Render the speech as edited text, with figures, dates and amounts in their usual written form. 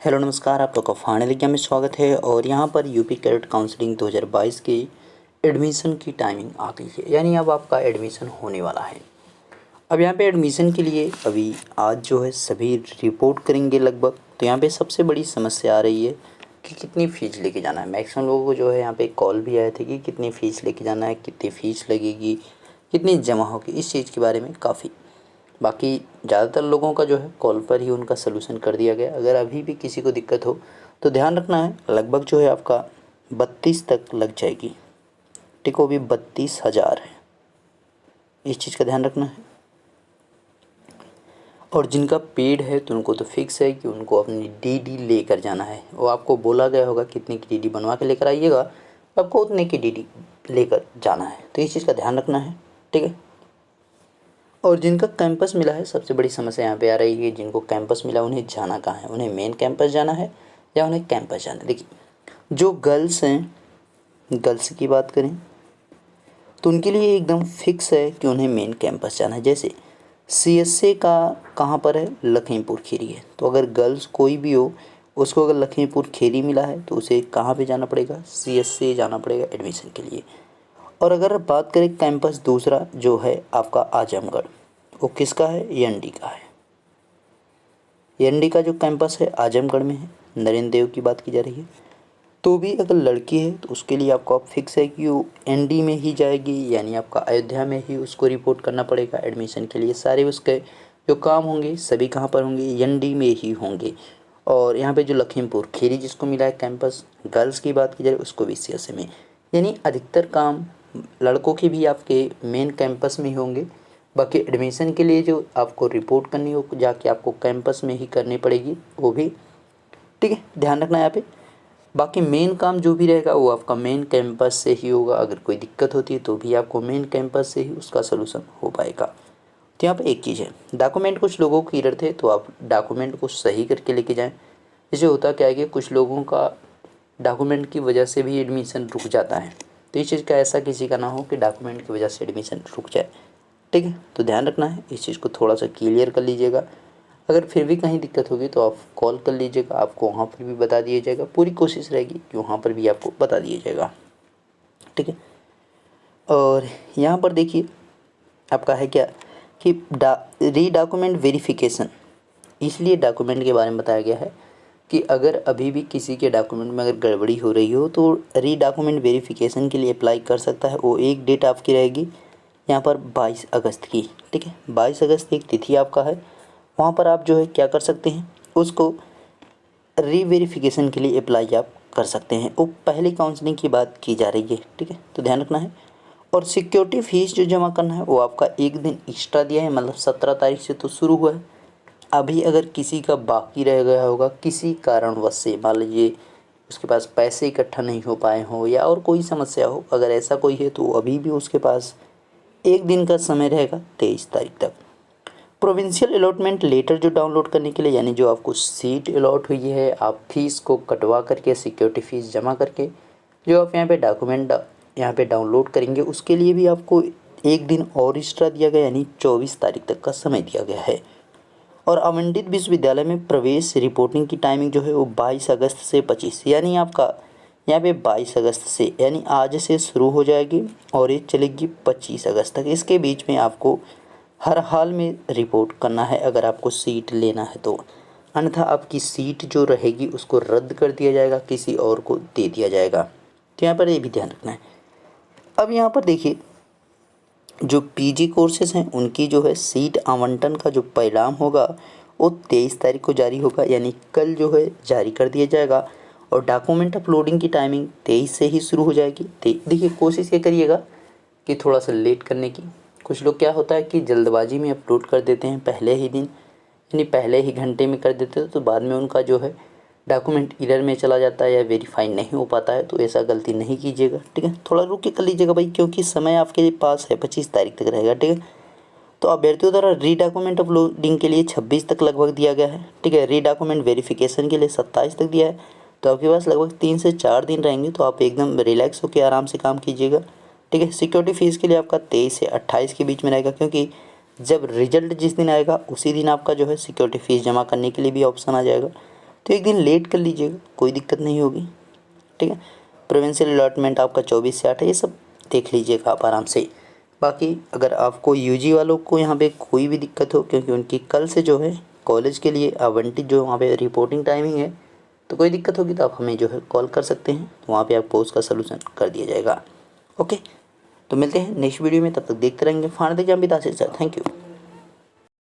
Hello नमस्कार, आप लोग का फाइनल एग्जाम में स्वागत है। और यहाँ पर यूपी कैडेट काउंसलिंग 2022 की एडमिशन की टाइमिंग आ गई है, यानी अब आपका एडमिशन होने वाला है। अब यहाँ पे एडमिशन के लिए अभी आज जो है सभी रिपोर्ट करेंगे लगभग। तो यहाँ पे सबसे बड़ी समस्या आ रही है कि कितनी फ़ीस लेके जाना है। मैक्सिमम लोगों को जो है यहाँ पे कॉल भी आए थे कि कितनी फ़ीस लेके जाना है, कितनी फ़ीस लगेगी, कितनी जमा होगी, इस चीज़ के बारे में काफ़ी। बाकी ज़्यादातर लोगों का जो है कॉल पर ही उनका सलूशन कर दिया गया। अगर अभी भी किसी को दिक्कत हो तो ध्यान रखना है, लगभग जो है आपका 32 तक लग जाएगी। ठीक, वो भी 32,000 है, इस चीज़ का ध्यान रखना है। और जिनका पेड है तो उनको तो फिक्स है कि उनको अपनी डीडी लेकर जाना है। वो आपको बोला गया होगा कितने की डीडी बनवा के लेकर आइएगा, आपको उतने की डीडी लेकर जाना है। तो इस चीज़ का ध्यान रखना है, ठीक है। और जिनका कैंपस मिला है, सबसे बड़ी समस्या यहाँ पे आ रही है, जिनको कैंपस मिला उन्हें जाना कहाँ है, उन्हें मेन कैंपस जाना है या उन्हें कैंपस जाना है। देखिए, जो गर्ल्स हैं, गर्ल्स की बात करें तो उनके लिए एकदम फिक्स है कि उन्हें मेन कैंपस जाना है। जैसे सीएसए का कहाँ पर है, लखीमपुर खीरी है। तो अगर गर्ल्स कोई भी हो, उसको अगर लखीमपुर खीरी मिला है तो उसे कहाँ पे जाना पड़ेगा, सीएसए जाना पड़ेगा एडमिशन के लिए। और अगर बात करें कैंपस दूसरा जो है आपका आजमगढ़, वो किसका है, एनडी का है। एनडी का जो कैंपस है आजमगढ़ में है, नरेंद्र देव की बात की जा रही है। तो भी अगर लड़की है तो उसके लिए आपको अब फिक्स है कि वो एनडी में ही जाएगी, यानी आपका अयोध्या में ही उसको रिपोर्ट करना पड़ेगा एडमिशन के लिए। सारे उसके जो काम होंगे सभी कहाँ पर होंगे, एनडी में ही होंगे। और यहाँ पे जो लखीमपुर खीरी जिसको मिला है कैंपस, गर्ल्स की बात की जाए उसको भी सीएसए में। यानी अधिकतर काम लड़कों के भी आपके मेन कैंपस में ही होंगे। बाकी एडमिशन के लिए जो आपको रिपोर्ट करनी हो जाके आपको कैंपस में ही करनी पड़ेगी, वो भी ठीक है, ध्यान रखना है यहाँ पे। बाकी मेन काम जो भी रहेगा वो आपका मेन कैंपस से ही होगा। अगर कोई दिक्कत होती है तो भी आपको मेन कैंपस से ही उसका सलूशन हो पाएगा। तो यहाँ पे एक चीज़ है, डॉक्यूमेंट कुछ लोगों को क्लियर थे तो आप डॉक्यूमेंट को सही करके लेके जाएं। जैसे होता क्या है कि कुछ लोगों का डॉक्यूमेंट की वजह से भी एडमिशन रुक जाता है। तो इस चीज़ का ऐसा किसी का ना हो कि डॉक्यूमेंट की वजह से एडमिशन रुक जाए, ठीक है। तो ध्यान रखना है, इस चीज़ को थोड़ा सा क्लियर कर लीजिएगा। अगर फिर भी कहीं दिक्कत होगी तो आप कॉल कर लीजिएगा, आपको वहाँ पर भी बता दिया जाएगा। पूरी कोशिश रहेगी कि वहाँ पर भी आपको बता दिया जाएगा, ठीक है। और यहाँ पर देखिए आपका है क्या कि री डॉक्यूमेंट वेरिफिकेशन, इसलिए डॉक्यूमेंट के बारे में बताया गया है कि अगर अभी भी किसी के डॉक्यूमेंट में अगर गड़बड़ी हो रही हो तो री डॉक्यूमेंट वेरिफिकेशन के लिए अप्लाई कर सकता है। वो एक डेट आपकी रहेगी यहाँ पर 22 अगस्त की, ठीक है। 22 अगस्त एक तिथि आपका है, वहाँ पर आप जो है क्या कर सकते हैं, उसको री वेरिफिकेशन के लिए अप्लाई आप कर सकते हैं। वो पहली काउंसलिंग की बात की जा रही है, ठीक है, तो ध्यान रखना है। और सिक्योरिटी फ़ीस जो जमा करना है वो आपका एक दिन एक्स्ट्रा दिया है, मतलब 17 तारीख से तो शुरू हुआ है। अभी अगर किसी का बाकी रह गया होगा किसी कारणवश से, मान लीजिए उसके पास पैसे इकट्ठा नहीं हो पाए हों या और कोई समस्या हो, अगर ऐसा कोई है तो अभी भी उसके पास एक दिन का समय रहेगा 23 तारीख तक। प्रोविंशियल अलॉटमेंट लेटर जो डाउनलोड करने के लिए, यानी जो आपको सीट अलॉट हुई है, आप फीस को कटवा करके सिक्योरिटी फ़ीस जमा करके जो आप यहाँ पे डॉक्यूमेंट यहाँ पे डाउनलोड करेंगे, उसके लिए भी आपको एक दिन और एक्स्ट्रा दिया गया, यानी 24 तारीख तक का समय दिया गया है। और आवंटित विश्वविद्यालय में प्रवेश रिपोर्टिंग की टाइमिंग जो है वो 22 अगस्त से 25, यानी आपका यहाँ पे 22 अगस्त से यानी आज से शुरू हो जाएगी और ये चलेगी 25 अगस्त तक। इसके बीच में आपको हर हाल में रिपोर्ट करना है अगर आपको सीट लेना है तो, अन्यथा आपकी सीट जो रहेगी उसको रद्द कर दिया जाएगा, किसी और को दे दिया जाएगा। तो यहाँ पर ये भी ध्यान रखना है। अब यहाँ पर देखिए, जो पीजी कोर्सेज़ हैं उनकी जो है सीट आवंटन का जो परिणाम होगा वो 23 तारीख को जारी होगा, यानी कल जो है जारी कर दिया जाएगा। और डॉक्यूमेंट अपलोडिंग की टाइमिंग 23 से ही शुरू हो जाएगी। देखिए, कोशिश ये करिएगा कि थोड़ा सा लेट करने की। कुछ लोग क्या होता है कि जल्दबाजी में अपलोड कर देते हैं पहले ही दिन, यानी पहले ही घंटे में कर देते हैं, तो बाद में उनका जो है डॉक्यूमेंट एरर में चला जाता है या वेरीफाई नहीं हो पाता है। तो ऐसा गलती नहीं कीजिएगा, ठीक है। थोड़ा रुक के कर लीजिएगा भाई, क्योंकि समय आपके पास है 25 तारीख तक रहेगा, ठीक है। तो अभ्यर्थियों द्वारा री डॉक्यूमेंट अपलोडिंग के लिए 26 तक लगभग दिया गया है, ठीक है। री डॉक्यूमेंट वेरिफिकेशन के लिए 27 तक दिया है। तो आपके पास लगभग 3 से 4 दिन रहेंगे, तो आप एकदम रिलैक्स होकर आराम से काम कीजिएगा, ठीक है। सिक्योरिटी फ़ीस के लिए आपका 23 से 28 के बीच में रहेगा, क्योंकि जब रिजल्ट जिस दिन आएगा उसी दिन आपका जो है सिक्योरिटी फ़ीस जमा करने के लिए भी ऑप्शन आ जाएगा। तो तो एक दिन लेट कर लीजिएगा, कोई दिक्कत नहीं होगी, ठीक है। प्रोविंशियल अलॉटमेंट आपका 24 से 8 है, ये सब देख लीजिएगा आप आराम से। बाकी अगर आपको यूजी वालों को यहाँ पे कोई भी दिक्कत हो, क्योंकि उनकी कल से जो है कॉलेज के लिए आवंटित जो वहाँ पे रिपोर्टिंग टाइमिंग है, तो कोई दिक्कत होगी तो आप हमें जो है कॉल कर सकते हैं, तो वहाँ पे आपको उसका सलूशन कर दिया जाएगा। ओके, तो मिलते हैं नेक्स्ट वीडियो में, तब तक देखते रहेंगे फाड़ दे जाम बिता से। Thank you.